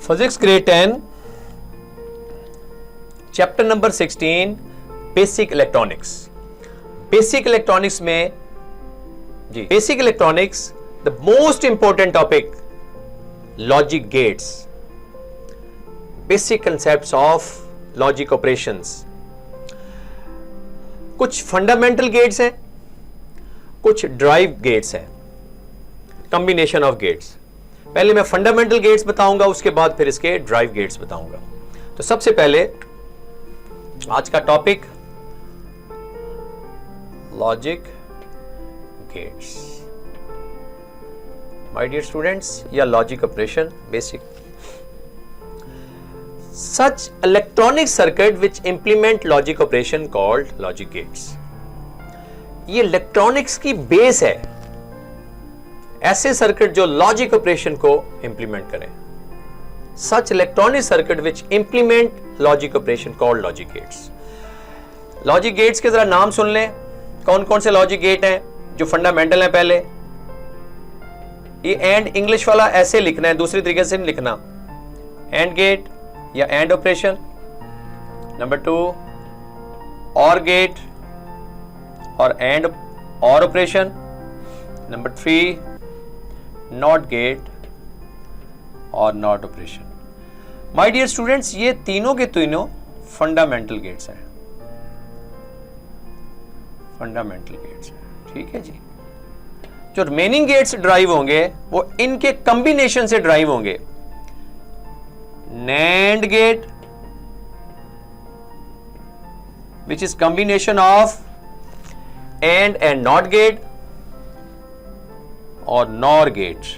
Physics grade 10 chapter number 16 basic electronics. Basic electronics में जी basic electronics the most important topic logic gates, basic concepts of logic operations. कुछ fundamental gates हैं, कुछ drive gates हैं, combination of gates. पहले मैं fundamental gets बताऊंगा, उसके बाद फिर इसके ड्राइव गेट्स बताऊंगा। तो सबसे पहले आज का topic logic gates. My dear students, या logic operation basic. Such electronic circuit which implement logic operation called logic gates. ये इलेक्ट्रॉनिक्स की बेस है, ऐसे सर्किट जो लॉजिक ऑपरेशन को इंप्लीमेंट करें। Such electronic circuit which implement logic operation called logic gates. Logic gates के जरा नाम सुन लें, कौन कौन से लॉजिक गेट हैं जो फंडामेंटल हैं। पहले ये एंड इंग्लिश वाला ऐसे लिखना है, दूसरी तरीके से नहीं लिखना। एंड गेट या and operation. Number 2 or gate और and or operation. Number 3 not gate और not operation. My dear students, ये तीनों के तीनों फंडामेंटल गेट्स हैं, फंडामेंटल गेट्स हैं। ठीक है जी। जो रिमेनिंग गेट्स ड्राइव होंगे वो इनके कॉम्बिनेशन से ड्राइव होंगे। NAND gate which is combination of and NOT gate और NOR gate।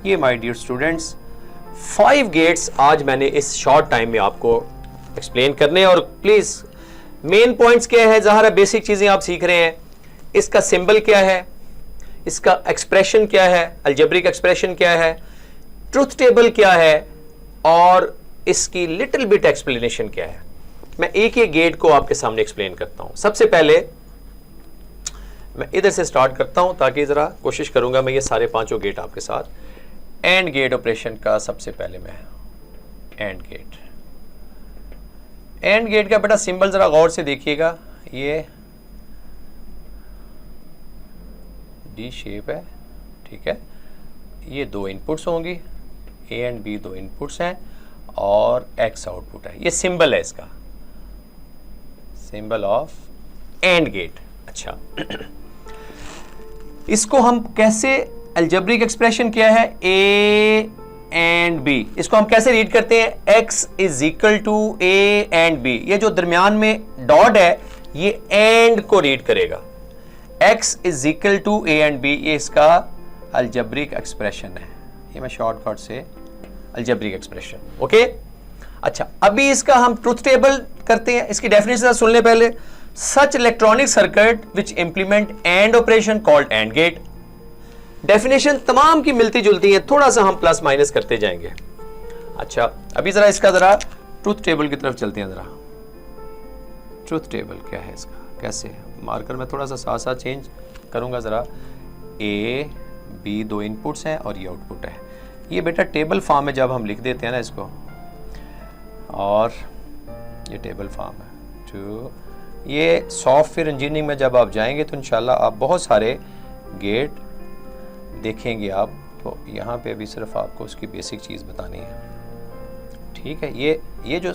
ये माय डियर स्टूडेंट्स 5 गेट्स आज मैंने इस शॉर्ट टाइम में आपको एक्सप्लेन करने। और प्लीज मेन पॉइंट्स क्या है, ज़ाहिर है बेसिक चीजें आप सीख रहे हैं। इसका सिंबल क्या है, इसका एक्सप्रेशन क्या है, अलजेब्रिक एक्सप्रेशन क्या है, ट्रुथ टेबल क्या है और इसकी लिटिल बिट एक्सप्लेनेशन क्या है। मैं एक एक गेट को आपके सामने एक्सप्लेन करता हूं। सबसे पहले मैं इधर से स्टार्ट करता हूं ताकि जरा कोशिश करूंगा मैं ये सारे पांचों गेट आपके साथ। एंड गेट ऑपरेशन का सबसे पहले मैं एंड गेट। एंड गेट का बेटा सिंबल जरा गौर से देखिएगा, ये डी शेप है। ठीक है, ये 2 इनपुट्स होंगी, ए एंड बी 2 इनपुट्स हैं और एक्स आउटपुट है। ये सिंबल है इसका, सिंबल ऑफ एंड गेट। अच्छा इसको हम कैसे, अलजेब्रिक एक्सप्रेशन क्या है, ए एंड बी, इसको हम कैसे रीड करते हैं, x is equal to a and b. ये जो दरमियान में डॉट है ये एंड को रीड करेगा। X is equal to a and b, ये इसका अलजेब्रिक एक्सप्रेशन है। ये मैं शॉर्टकट से अलजेब्रिक एक्सप्रेशन। ओके, अच्छा अभी इसका हम ट्रुथ टेबल करते हैं। इसकी डेफिनेशन सुन ले पहले। Such electronic circuit which implement and operation called and gate. Definition तमाम की मिलती जुलती है, थोड़ा सा हम प्लस माइनस करते जाएंगे। अच्छा अभी जरा इसका जरा ट्रुथ टेबल की तरफ चलते हैं। जरा ट्रुथ टेबल क्या है इसका, कैसे मार्कर में थोड़ा सा साथ साथ चेंज करूंगा। जरा ए बी 2 इनपुट्स हैं और ये आउटपुट है। ये बेटा टेबल फॉर्म में जब हम लिख देते हैं ना इसको, और ये टेबल फॉर्म है। तो ये सॉफ्टवेयर इंजीनियरिंग में जब आप जाएंगे तो इंशाल्लाह आप बहुत सारे गेट देखेंगे आप। तो यहाँ पे अभी सिर्फ आपको उसकी बेसिक चीज़ बतानी है। ठीक है, ये जो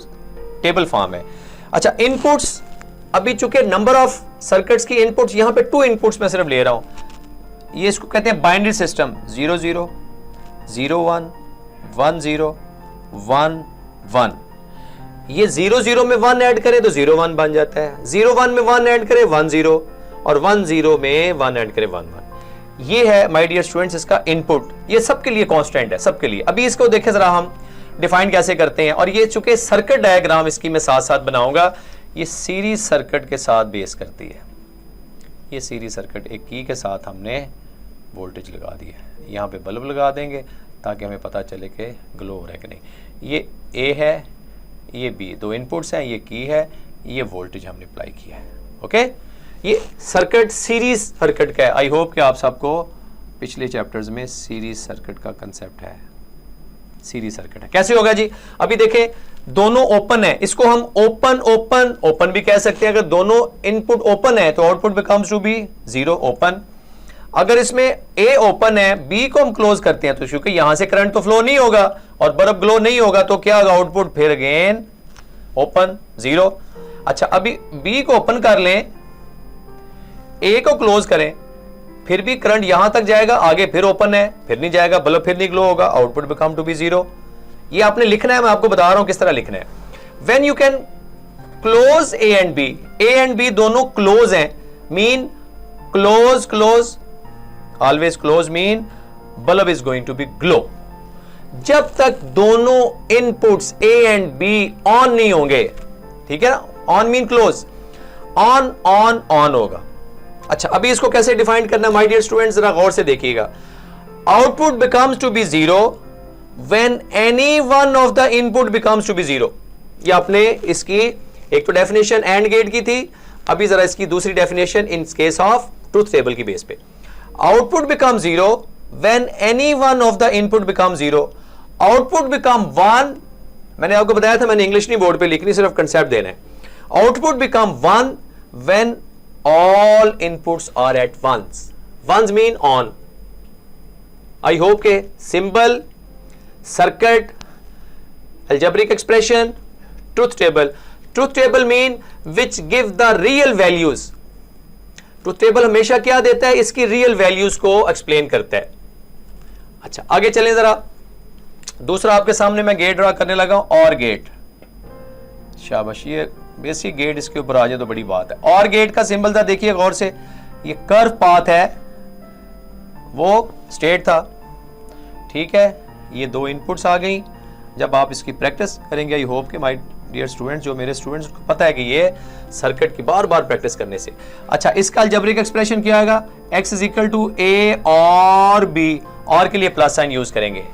टेबल फॉर्म है। अच्छा इनपुट्स, अभी चूंकि नंबर ऑफ सर्किट्स की इनपुट्स यहाँ पे 2 इनपुट्स में सिर्फ ले रहा हूं। ये इसको कहते हैं बाइनरी सिस्टम। 0 0 0 1 1 0 1 1। ये 0 0 में 1 ऐड करें तो 0 1 बन जाता है। 0 1 में 1 ऐड करें 1 0 और 1 0 में 1 ऐड करें 1 1। ये है माय डियर स्टूडेंट्स इसका इनपुट। ये सबके लिए कांस्टेंट है, सबके लिए। अभी इसको देखें जरा हम डिफाइन कैसे करते हैं। और ये चूंकि सर्किट डायग्राम इसकी मैं साथ साथ बनाऊंगा, ये सीरीज सर्किट के साथ बेस करती है। ये सीरीज सर्किट एक की के साथ हमने वोल्टेज लगा दिया है। यहाँ पे बल्ब लगा देंगे ताकि हमें पता चले कि ग्लो हो रहा है कि नहीं। ये ए है, ये बी, 2 इनपुट्स हैं, ये की है, ये वोल्टेज हमने अप्लाई किया है। ओके, ये सर्किट सीरीज सर्किट का है। आई होप कि आप सबको पिछले चैप्टर्स में सीरीज सर्किट का कंसेप्ट है। सीरीज सर्किट है। कैसे होगा जी? अभी देखें दोनों ओपन है, इसको हम ओपन ओपन ओपन भी कह सकते हैं। अगर दोनों इनपुट ओपन है तो output becomes to be 0 open. अगर इसमें ए ओपन है, बी को हम क्लोज करते हैं तो क्योंकि यहां से करंट तो फ्लो नहीं होगा और बल्ब ग्लो नहीं होगा तो क्या होगा? आउटपुट फिर अगेन ओपन 0। अच्छा अभी बी को ओपन कर लें, ए को क्लोज करें, फिर भी करंट यहां तक जाएगा, आगे फिर ओपन है, फिर नहीं जाएगा, बल्ब फिर नहीं ग्लो होगा, आउटपुट बिकम टू बी 0। ये आपने लिखना है, मैं आपको बता रहा हूं किस तरह लिखना है। When you can close a and b दोनों क्लोज हैं, mean close close, always close mean bulb is going to be glow. जब तक दोनों inputs a and b on नहीं होंगे, ठीक है ना, on mean close, on on on होगा। अच्छा अभी इसको कैसे डिफाइन करना माय डियर स्टूडेंट्स, जरा गौर से देखिएगा। Output becomes to be 0 when any one of the input becomes to be 0। ये आपने इसकी एक तो डेफिनेशन एंड गेट की थी, अभी जरा इसकी दूसरी definition in case of truth table की बेस पे। Output become 0 when any one of the input become 0, output become 1। मैंने आपको बताया था मैंने इंग्लिश नहीं बोर्ड पे लिखनी, सिर्फ कंसेप्ट देना है। Output become 1 when all inputs are at once. Ones mean on. I hope के symbol, circuit, algebraic expression, truth table. Truth table mean which give the real values. Truth table हमेशा क्या देता है? इसकी real values को explain करता है। अच्छा आगे चलें जरा। दूसरा आपके सामने मैं गेट ड्रा करने लगा हूं, और गेट। शाबाश, ये बेसिक गेट इसके ऊपर आ जाए तो बड़ी बात है। और गेट का सिंबल था, देखिए गौर से, ये कर्व पाथ है, वो स्टेट था, ठीक है। ये दो इनपुट्स आ गई। जब आप इसकी प्रैक्टिस करेंगे, आई होप कि माय डियर स्टूडेंट्स, जो मेरे स्टूडेंट्स को पता है कि ये सर्किट की बार बार प्रैक्टिस करने से। अच्छा इसका अलजेब्रिक एक्सप्रेशन क्या आएगा? x is equal to a और b, और के लिए प्लस साइन यूज करेंगे।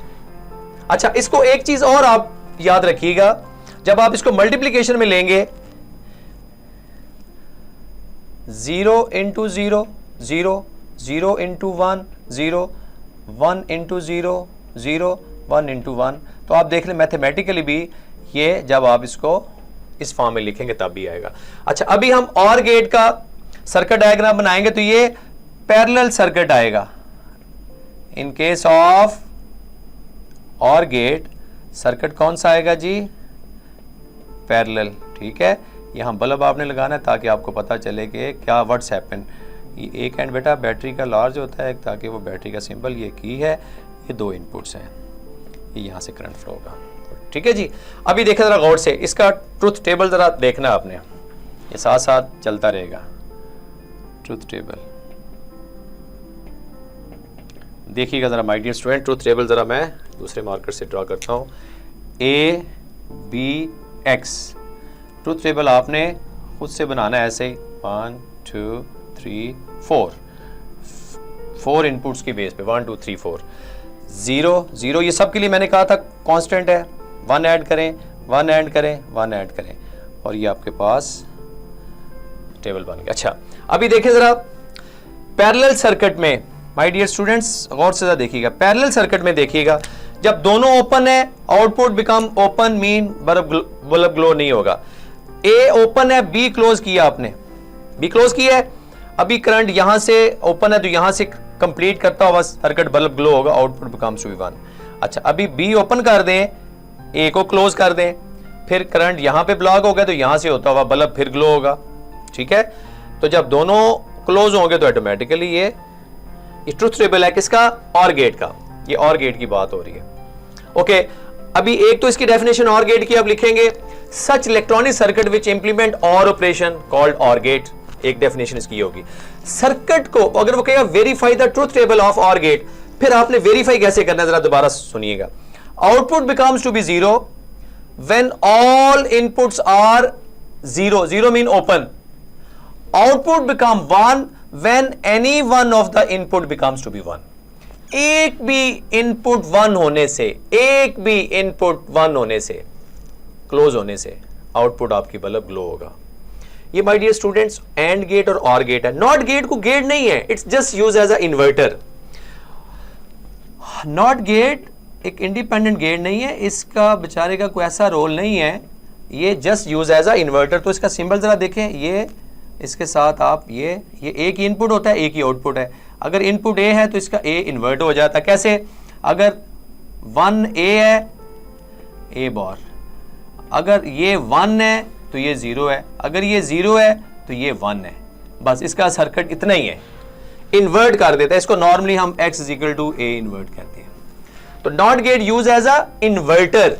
अच्छा इसको एक चीज और आप याद रखिएगा, जब आप इसको मल्टीप्लीकेशन में लेंगे, 0 इंटू 0 0, 0 इंटू 1 0, 1 इंटू 0 0, 1 इंटू 1, तो आप देख लें मैथमेटिकली भी ये जब आप इसको इस फॉर्म में लिखेंगे तब भी आएगा। अच्छा अभी हम और गेट का सर्किट डायग्राम बनाएंगे तो ये पैरेलल सर्किट आएगा। In case of or gate circuit कौन सा आएगा जी? पैरेलल, ठीक है। यहां बल्ब आपने लगाना है ताकि आपको पता चले कि क्या व्हाट्स हैपन। ये एक एंड बेटा बैटरी का लार्ज होता है ताकि वो बैटरी का सिंबल ये की है, ये दो इनपुट्स हैं, ये यहां से करंट फ्लो होगा, ठीक है जी। अभी देखा जरा गौर से, इसका ट्रुथ टेबल जरा देखना आपने, ये साथ साथ चलता रहेगा। ट्रुथ टेबल देखिएगा जरा my dear student, truth table जरा मैं दूसरे मार्कर से ड्रॉ करता हूं। A b x truth table आपने खुद से बनाना है ऐसे ही, 1 2 3 4 इनपुट्स की बेस पे, 1 2 3 4, 0 0, ये सब के लिए मैंने कहा था कांस्टेंट है। 1 ऐड करें, 1 ऐड करें, 1 ऐड करें, और ये आपके पास टेबल बन गया। अच्छा अभी देखें जरा पैरेलल सर्किट में, माय डियर स्टूडेंट्स गौर से जरा देखिएगा। पैरेलल सर्किट में देखिएगा, जब दोनों ओपन है output become open, mean bulb glow नहीं होगा। ए ओपन है, बी क्लोज किया आपने, बी क्लोज किया है, अभी करंट यहां से ओपन है तो यहां से कंप्लीट करता हुआ सर्किट बल्ब ग्लो होगा, आउटपुट बिकम्स टू बी 1। अच्छा अभी बी ओपन कर दें, ए को क्लोज कर दें, फिर करंट यहां पे ब्लॉक हो गया तो यहां से होता हुआ बल्ब फिर ग्लो होगा, ठीक है। तो जब दोनों क्लोज होंगे तो ऑटोमेटिकली ये ट्रुथ टेबल है किसका? और गेट का, ये और गेट की बात हो रही है। ओके अभी एक तो इसकी डेफिनेशन और गेट की आप लिखेंगे, such electronic circuit which implement or operation called or gate, एक डेफिनेशन इसकी होगी। सर्किट को अगर वो कहेगा verify the truth table of or gate, फिर आपने वेरीफाई कैसे करना है जरा दोबारा सुनिएगा। Output becomes to be 0 when all inputs are 0 0 mean open. Output become 1 when any one of the input becomes to be 1। एक भी इनपुट 1 होने से, एक भी इनपुट 1 होने से, क्लोज होने से आउटपुट आपकी बल्ब ग्लो होगा। ये my dear students and gate or gate है। नॉट गेट को गेट नहीं है, it's just use as a inverter. Not gate एक इंडिपेंडेंट गेट नहीं है, इसका बेचारे का कोई ऐसा रोल नहीं है, ये just use as a inverter. तो इसका सिंबल जरा देखें, ये इसके साथ आप ये एक ही इनपुट होता है, एक ही आउटपुट है। अगर इनपुट ए है तो इसका ए इन्वर्ट हो जाता है। कैसे? अगर 1 ए है, ए बार, अगर ये 1 है तो ये 0 है, अगर ये 0 है तो ये 1 है। बस इसका सर्किट इतना ही है, इन्वर्ट कर देता है। इसको नॉर्मली हम x equal to a invert कहते हैं। तो not gate use as a inverter.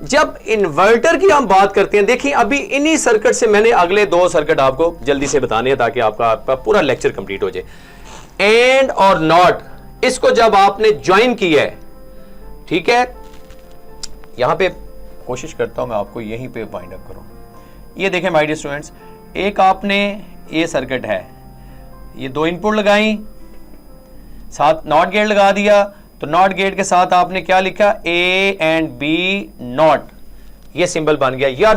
जब इन्वर्टर की हम बात करते हैं, देखिए अभी इन्हीं सर्किट से मैंने अगले 2 सर्किट आपको जल्दी से बताने हैं ताकि आपका पूरा लेक्चर कंप्लीट हो जाए। एंड और नॉट, इसको जब आपने ज्वाइन किया है, ठीक है, यहां पे कोशिश करता हूं मैं आपको यहीं पे फाइंड अप करूं। ये देखें माय डियर स्टूडेंट्स, एक आपने ये सर्किट है, ये 2 इनपुट लगाई, साथ नॉट गेट लगा दिया, तो नॉट गेट के साथ आपने क्या लिखा? ए एंड बी नॉट, ये सिंबल बन गया। या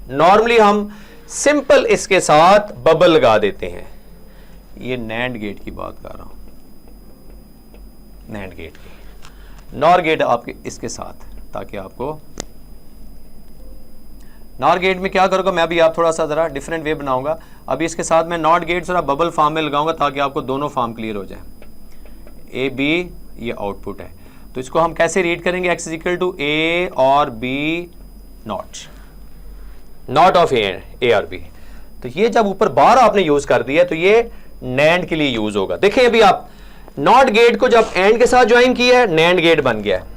नॉर्मली हम सिंपल इसके साथ बबल लगा देते हैं। ये नैंड गेट की बात कर रहा हूं, नैंड गेट की। नॉर गेट आपके इसके साथ, ताकि आपको नॉर गेट में क्या करूंगा मैं, अभी आप थोड़ा सा जरा डिफरेंट वे बनाऊंगा। अभी इसके साथ मैं नॉट गेट जरा बबल फॉर्म में लगाऊंगा ताकि आपको दोनों फॉर्म क्लियर हो जाए। ए बी ये आउटपुट है, तो इसको हम कैसे रीड करेंगे? x इक्वल टू ए और बी नॉट ऑफ ए और बी। तो ये जब ऊपर बार आपने यूज कर दिया तो ये नैंड के लिए यूज होगा। देखिए अभी आप नॉट गेट को जब एंड के साथ ज्वाइन किया है, नैंड गेट बन गया है।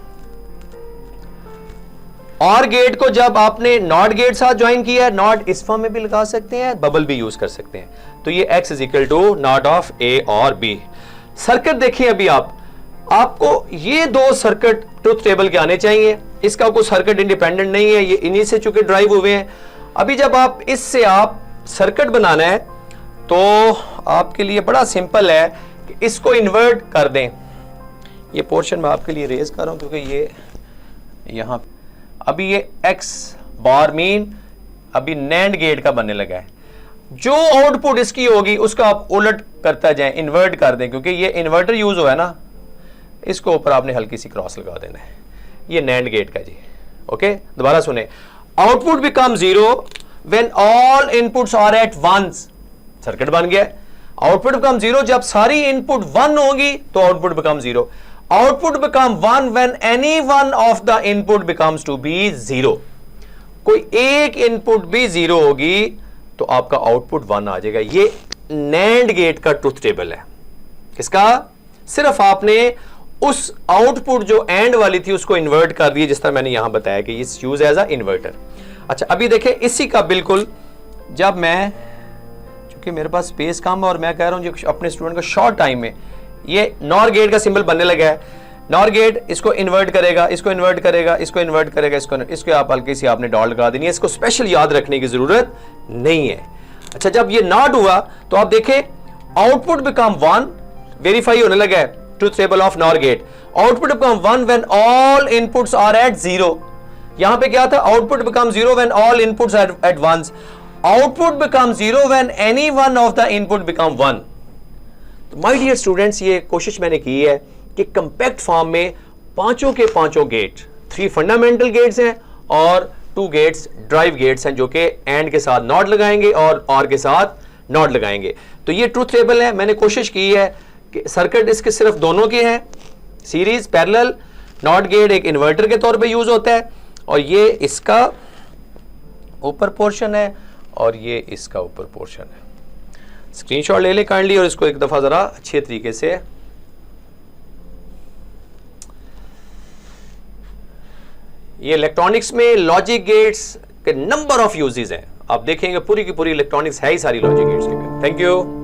और गेट को जब आपने नॉट गेट साथ ज्वाइन किया है, नॉट इस फॉर्म में भी लगा सकते हैं, बबल भी यूज कर सकते हैं। तो ये x equal to not of A और बी। सर्किट देखिए अभी आपको ये 2 सर्किट ट्रुथ टेबल के आने चाहिए। इसका कोई सर्किट इंडिपेंडेंट नहीं है, ये इन्हीं से चूंकि ड्राइव हुए हैं। अभी जब आप इससे आप सर्किट बनाना है तो आपके लिए बड़ा सिंपल है कि इसको इन्वर्ट कर दें। ये पोर्शन मैं आपके लिए रेज कर रहा हूं क्योंकि ये यहां अभी ये x बार मीन अभी नैंड गेट का बनने लगा है। जो आउटपुट इसकी होगी उसका आप उलट करता जाएं, इन्वर्ट कर दें, क्योंकि ये इन्वर्टर यूज हुआ है ना, इसको ऊपर आपने हल्की सी क्रॉस लगा देना है। ये नैंड गेट का जी। ओके, दोबारा सुने, output become 0 when all inputs are at once. Circuit बन गया। आउटपुट बिकम 0 जब सारी इनपुट 1 होगी तो output become 0। Output become 1 when any one of the input becomes to be 0। कोई एक इनपुट भी 0 होगी तो आपका आउटपुट 1 आ जाएगा। ये नैंड गेट का ट्रुथ टेबल है। इसका सिर्फ आपने उस आउटपुट जो एंड वाली थी उसको इन्वर्ट कर दिया, जिस तरह मैंने यहां बताया कि इस यूज एज अ इन्वर्टर। अच्छा, अभी देखें इसी का बिल्कुल, जब मैं चूंकि मेरे पास स्पेस कम है और मैं कह रहा हूं अपने स्टूडेंट को शॉर्ट टाइम में, ये नॉर गेट का सिंबल बनने लगा है। नॉर गेट इसको इन्वर्ट करेगा, इसको इन्वर्ट करेगा, इसको इन्वर्ट करेगा, इसको आप हल्की सी आपने डॉट लगा देनी है। इसको स्पेशल याद रखने की जरूरत नहीं है। अच्छा, जब ये नॉट हुआ तो आप देखें आउटपुट बिकम 1, वेरीफाई होने लगा है truth table of nor gate. Output become 1 when all inputs are at 0। यहां पे क्या था? Output become 0 when all inputs are at once. Output become 0 when any one of the input become 1। तो my dear students, ये कोशिश मैंने की है कि कंपैक्ट फॉर्म में पांचों के पांचों गेट, 3 फंडामेंटल गेट्स हैं और 2 गेट्स ड्राइव गेट्स हैं जो कि एंड के साथ नॉट लगाएंगे और के साथ नॉट लगाएंगे। तो ये ट्रुथ टेबल है। मैंने कोशिश की है कि सर्किट इसके सिर्फ दोनों के हैं, सीरीज पैरेलल। नॉट गेट एक इन्वर्टर के तौर पे यूज होता है और ये इसका ऊपर पोर्शन है और ये इसका ऊपर पोर्शन है। स्क्रीनशॉट ले ले काइंडली और इसको एक दफा जरा अच्छे तरीके से ये इलेक्ट्रॉनिक्स में लॉजिक गेट्स के नंबर ऑफ यूजेस हैं। आप देखेंगे पूरी की पूरी इलेक्ट्रॉनिक्स है ही सारी लॉजिक गेट्स के। Thank you.